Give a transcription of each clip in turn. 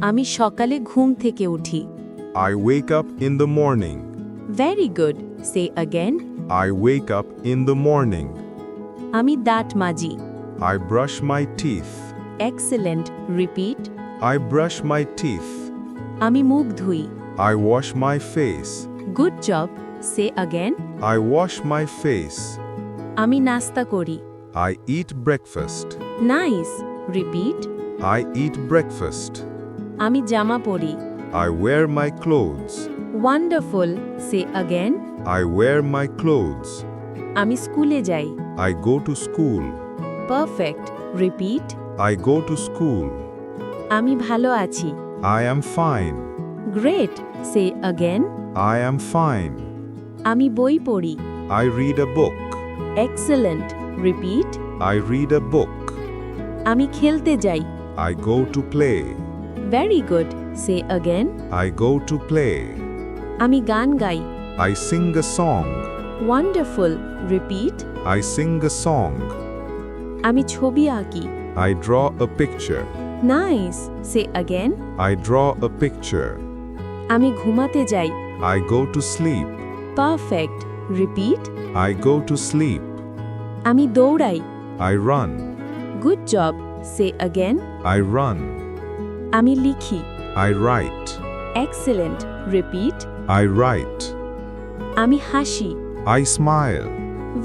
আমি সকালে ঘুম থেকে উঠি। I wake up in the morning. Very good. Say again. I wake up in the morning. আমি দাঁত মাজি। I brush my teeth. Excellent. Repeat. I brush my teeth. আমি মুখ ধুই। I wash my face. Good job. Say again. I wash my face. আমি নাস্তা করি। I eat breakfast. Nice. Repeat. I eat breakfast. আমি জামা পরি। I wear my clothes. Wonderful. Say again. I wear my clothes. আমি স্কুলে যাই। I go to school. Perfect. Repeat. I go to school. আমি ভালো আছি। I am fine. Great. Say again. I am fine. আমি বই পড়ি। I read a book. Excellent. Repeat. I read a book. আমি খেলতে যাই। I go to play. Very good. Say again. I go to play. আমি গান গাই। I sing a song. Wonderful. Repeat. I sing a song. আমি ছবি আঁকি। I draw a picture. Nice. Say again. I draw a picture. আমি ঘুমাতে যাই। I go to sleep. Perfect. Repeat. I go to sleep. আমি দৌড়াই। I run. Good job. Say again. I run. আমি লিখি। I write. Excellent. Repeat. I write. আমি হাসি। I smile.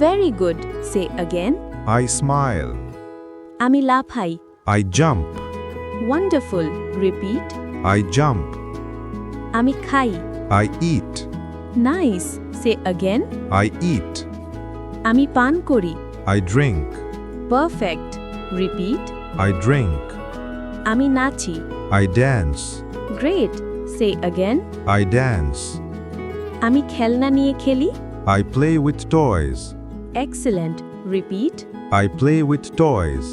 Very good. Say again. I smile. আমি লাফাই। I jump. Wonderful. Repeat. I jump. আমি খাই। I eat. Nice. Say again. I eat. আমি পান করি। I drink. Perfect. Repeat. I drink. আমি নাচি। I dance. Great. Say again. I dance. আমি খেলনা নিয়ে খেলি। I play with toys. Excellent. Repeat. I play with toys.